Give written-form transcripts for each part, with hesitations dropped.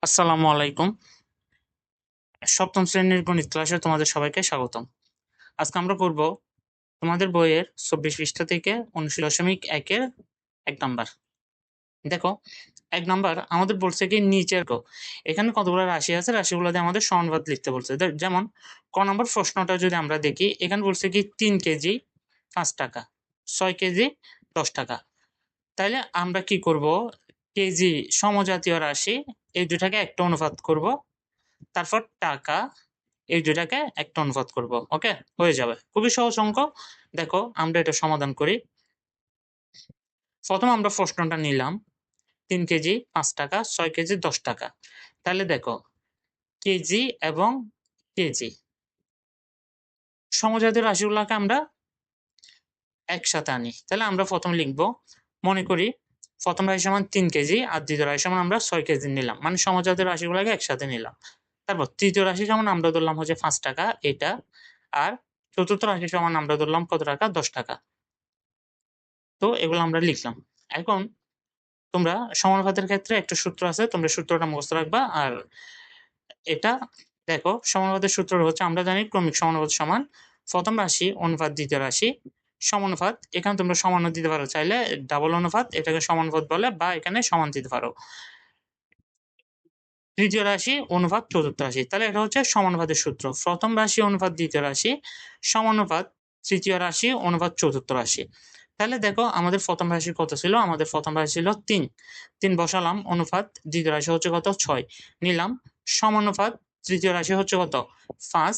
আসসালামু আলাইকুম। সপ্তম শ্রেণীর গণিত ক্লাসে তোমাদের সবাইকে স্বাগতম। আজকে আমরা করব তোমাদের বইয়ের ২৪ পৃষ্ঠা থেকে ৭৯.১-এর ১ নাম্বার। দেখো, ১ নাম্বার আমাদের বলছে কি নিচের এখানে কতগুলো রাশি আছে, রাশিগুলো দিয়ে আমাদের সমানুপাত লিখতে বলছে। যেমন ক নম্বর প্রশ্নটা যদি আমরা দেখি, এখানে বলছে কি ৩ কেজি ৫ টাকা, ৬ কেজি ১০ টাকা। তাইলে আমরা কি করব, কেজি সমজাতীয় রাশি এই দুটাকে একটা অনুপাত করব, তারপর টাকা এই দুটাকে একটা অনুপাত করব। ওকে, হয়ে যাবে। খুবই সহজ অঙ্ক। দেখো আমরা এটা সমাধান করি। প্রথম আমরা প্রশ্নটা নিলাম ৩ কেজি ৫ টাকা, ৬ কেজি ১০ টাকা। তাহলে দেখো কেজি এবং কেজি সমজাতীয় রাশিগুলোকে আমরা একসাথে আনি। তাহলে আমরা প্রথম লিখব, মনে করি প্রথম রাশি সমান ৩ কেজি আর দ্বিতীয় রাশি সমান আমরা ৬ কেজি নিলাম, মানে সমজাতীয় রাশিগুলোকে একসাথে নিলাম। তারপর তৃতীয় রাশি সমান আমরা ধরলাম হচ্ছে ৫ টাকা এটা, আর চতুর্থ রাশি সমান আমরা ধরলাম কত টাকা, ১০ টাকা। তো এগুলো আমরা লিখলাম। এখন তোমরা সমানুপাতের ক্ষেত্রে একটা সূত্র আছে, তোমরা সূত্রটা মুখস্থ রাখবা। আর এটা দেখো, সমানুপাতের সূত্র হচ্ছে আমরা জানি ক্রমিক সমানুপাত সমান প্রথম রাশি অনুপাত দ্বিতীয় রাশি সমানুপাত। এখানে তোমরা সমান দিতে পারো, চাইলে ডাবল অনুপাত এটাকে সমানুপাত বলে, বা এখানে সমান দিতে পারো। তৃতীয় রাশি অনুপাত চতুর্থ রাশি, তাহলে এটা হচ্ছে সমানুপাতের সূত্র। প্রথম রাশি অনুপাত দ্বিতীয় রাশি সমানুপাত তৃতীয় রাশি অনুপাত চতুর্থ রাশি। তাহলে দেখো আমাদের প্রথম রাশি কত ছিল, আমাদের প্রথম রাশি ছিল ৩। ৩ বসালাম, অনুপাত দ্বিতীয় রাশি হচ্ছে কত, ৬ নিলাম, সমানুপাত তৃতীয় রাশি হচ্ছে কত, ৫,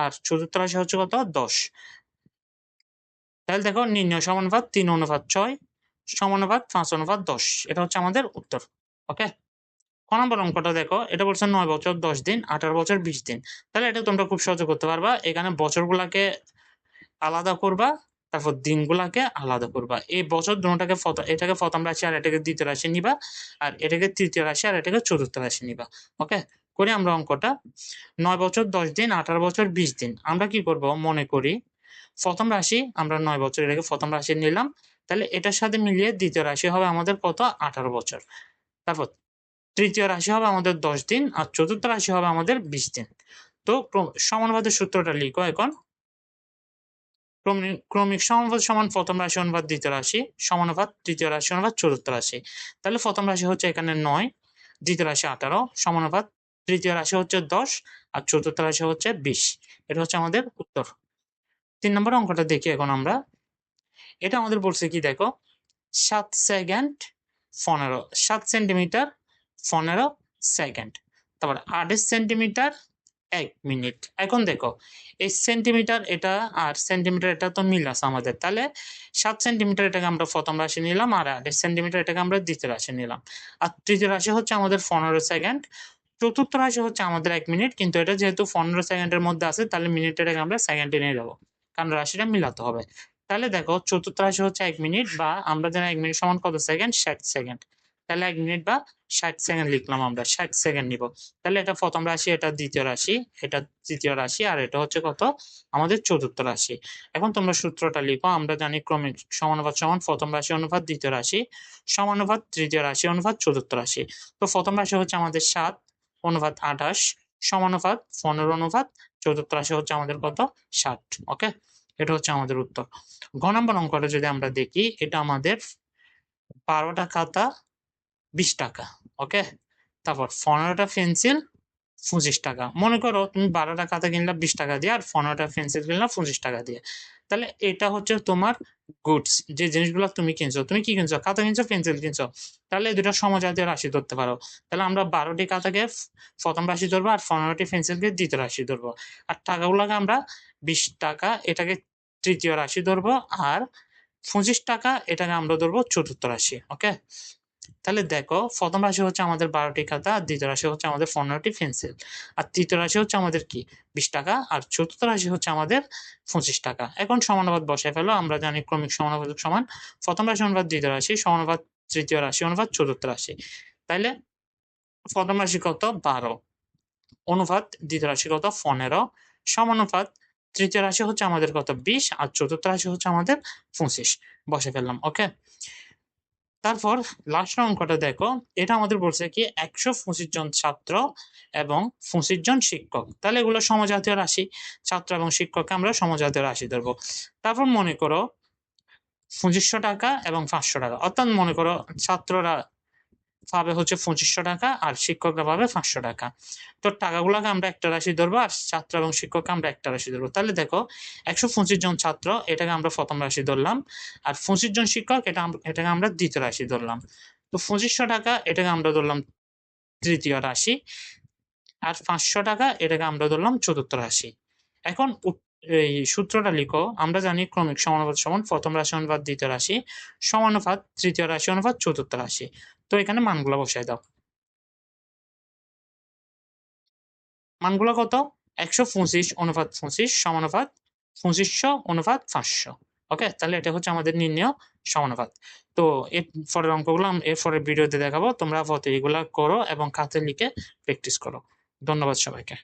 আর চতুর্থ রাশি হচ্ছে কত, ১০। তাহলে দেখো নির্ণয় সমানুপাত ৩:৬ সমানুপাত ৫:১০, এটা হচ্ছে আমাদের উত্তর। ওকে, ক নম্বর অঙ্কটা দেখো, এটা বলছে ৯ বছর ১০ দিন ১৮ বছর ২০ দিন। তাহলে এটা তোমরা খুব সহজে করতে পারবা। এখানে বছরগুলাকে আলাদা করবা, তারপর দিনগুলাকে আলাদা করবা। এই বছর দুটোটাকে এটাকে প্রথম রাশি আর এটাকে দ্বিতীয় রাশি নিবা, আর এটাকে তৃতীয় রাশি আর এটাকে চতুর্থ রাশি নিবা। ওকে, করি আমরা অঙ্কটা। ৯ বছর ১০ দিন ১৮ বছর ২০ দিন। আমরা কি করব, মনে করি প্রথম রাশি আমরা ৯ বছর এটাকে প্রথম রাশি নিলাম, তাহলে এটার সাথে মিলিয়ে দ্বিতীয় রাশি হবে আমাদের কত, ১৮ বছর। তারপর তৃতীয় রাশি হবে আমাদের ১০ দিন, আর চতুর্থ রাশি হবে আমাদের ২০ দিন। তো সমানুপাতের সূত্রটা লিখো এখন। ক্রমিক সমানুপাত সমান প্রথম রাশি অনুপাত দ্বিতীয় রাশি সমানুপাত তৃতীয় রাশি অনুপাত চতুর্থ রাশি। তাহলে প্রথম রাশি হচ্ছে এখানে ৯, দ্বিতীয় রাশি ১৮ সমানুপাত তৃতীয় রাশি হচ্ছে ১০, আর চতুর্থ রাশি হচ্ছে ২০। এটা হচ্ছে আমাদের উত্তর। ৩ নম্বর অঙ্কটা দেখি এখন আমরা। এটা আমাদের বলছে কি দেখো, ৭ সেকেন্ড ১৫, ৭ সেন্টিমিটার ১৫ সেকেন্ড। তারপর ২৮ সেন্টিমিটার ১ মিনিট। এখন দেখো এই সেন্টিমিটার এটা আর সেন্টিমিটার এটা তো মিল আছে আমাদের। তাহলে ৭ সেন্টিমিটার এটাকে আমরা প্রথম রাশি নিলাম, আর ২৮ সেন্টিমিটার এটাকে আমরা দ্বিতীয় রাশি নিলাম। আর তৃতীয় রাশি হচ্ছে আমাদের ১৫ সেকেন্ড। চতুর্থ রাশি হচ্ছে আমাদের ১ মিনিট, কিন্তু এটা যেহেতু ১৫ সেকেন্ডের মধ্যে আছে তাহলে মিনিটটাকে আমরা সেকেন্ডে নিয়ে যাবো, কারণ রাশিটা মিলাতে হবে। তাহলে দেখো চতুর্থ রাশি হচ্ছে ১ মিনিট, বা আমরা জানি ১ মিনিট সমান কত সেকেন্ড, ৬০ সেকেন্ড। তাহলে ১ মিনিট বা ৬০ সেকেন্ড লিখলাম, আমরা ৬০ সেকেন্ড নিব। তাহলে এটা প্রথম রাশি, এটা দ্বিতীয় রাশি, এটা তৃতীয় রাশি, আর এটা হচ্ছে কত, আমাদের চতুর্থ রাশি। এখন তোমরা সূত্রটা লিখো। আমরা জানি ক্রমিক সমানুপাত সমান প্রথম রাশি অনুপাত দ্বিতীয় রাশি সমানুপাত তৃতীয় রাশি অনুপাত চতুর্থ রাশি। তো প্রথম রাশি হচ্ছে আমাদের ৭ অনুপাত ২৮ সমানুপাত ১৫ অনুপাত চতুর্থ রাশি হচ্ছে আমাদের কত, ৬০। ওকে, এটা হচ্ছে আমাদের উত্তর। ঘ নম্বর অঙ্কটা যদি আমরা দেখি, এটা আমাদের ১২টা খাতা ২০ টাকা। ওকে, তারপর ১৫টা পেন্সিল ২৫ টাকা। মনে করো তুমি ১২টা খাতা কিনলা ২০ টাকা দিয়ে, আর ১৫টা পেন্সিল কিনলা ২৫ টাকা দিয়ে। তাহলে এটা হচ্ছে তোমার গুডস, যে জিনিসগুলো তুমি কিনছো। তুমি কি কিনছো, খাতা কিনছো, পেন্সিল কিনছো। তাহলে এই দুটো সমজাতীয় রাশি ধরতে পারো। তাহলে আমরা ১২টি খাতাকে প্রথম রাশি ধরবো, আর ১৫টি পেন্সিলকে দ্বিতীয় রাশি ধরবো। আর টাকাগুলোকে আমরা ২০ টাকা এটাকে তৃতীয় রাশি ধরবো, আর ২৫ টাকা এটাকে আমরা ধরবো চতুর্থ রাশি। ওকে, তাহলে দেখো প্রথম রাশি হচ্ছে আমাদের ১২টি খাতা, আর দ্বিতীয় রাশি হচ্ছে আমাদের ১৫টি পেন্সিল, আর তৃতীয় রাশি হচ্ছে আমাদের কি ২০ টাকা, আর চতুর্থ রাশি হচ্ছে আমাদের ২৫ টাকা। এখন সমানুপাত বসায় ফেলো। আমরা জানি ক্রমিক সমানুপাত সমান প্রথম রাশি অনুপাত দ্বিতীয় রাশি সমানুপাত তৃতীয় রাশি অনুপাত চতুর্থ রাশি। তাইলে প্রথম রাশি কত, ১২ অনুপাত দ্বিতীয় রাশি কত, ১৫ সমানুপাত তৃতীয় রাশি হচ্ছে আমাদের কত, ২০, আর চতুর্থ রাশি হচ্ছে আমাদের ২৫। বসে ফেললাম। ওকে, তারপর লাস্ট অঙ্কটা দেখো, এটা আমাদের বলছে কি 125 জন ছাত্র এবং 25 জন শিক্ষক, তাহলে এগুলো সমজাতীয় রাশি, ছাত্র এবং শিক্ষককে আমরা সমজাতীয় রাশি ধরবো। তারপর মনে করো 2500 টাকা এবং 500 টাকা, অর্থাৎ মনে করো ছাত্ররা পাবে হচ্ছে 2500 টাকা আর শিক্ষকরা পাবে 500 টাকা। তো টাকাগুলোকে আমরা একটা রাশি ধরবো আর ছাত্র এবং শিক্ষককে আমরা একটা রাশি ধরবো। তাহলে দেখো 125 জন ছাত্র এটাকে আমরা প্রথম রাশি ধরলাম, আর 25 জন শিক্ষক এটাকে আমরা দ্বিতীয় রাশি ধরলাম। তো 2500 টাকা এটাকে আমরা ধরলাম তৃতীয় রাশি, আর 500 টাকা এটাকে আমরা ধরলাম চতুর্থ রাশি। এখন এই সূত্রটা লিখো, আমরা জানি ক্রমিক সমানুপাত সমান প্রথম রাশি অনুপাত দ্বিতীয় রাশি সমানুপাত তৃতীয় রাশি অনুপাত চতুর্থ রাশি। তো এখানে মানগুলো বসাই দাও। মানগুলো কত? 125 অনুপাত 25 সমানুপাত 2500 অনুপাত 500। ওকে, তাহলে এটা হচ্ছে আমাদের নির্ণেয় সমানুপাত। তো এর পরের অঙ্কগুলো এর পরের ভিডিওতে দেখাবো, তোমরা আপাতত এগুলা করো এবং খাতায় লিখে প্র্যাকটিস করো। ধন্যবাদ সবাইকে।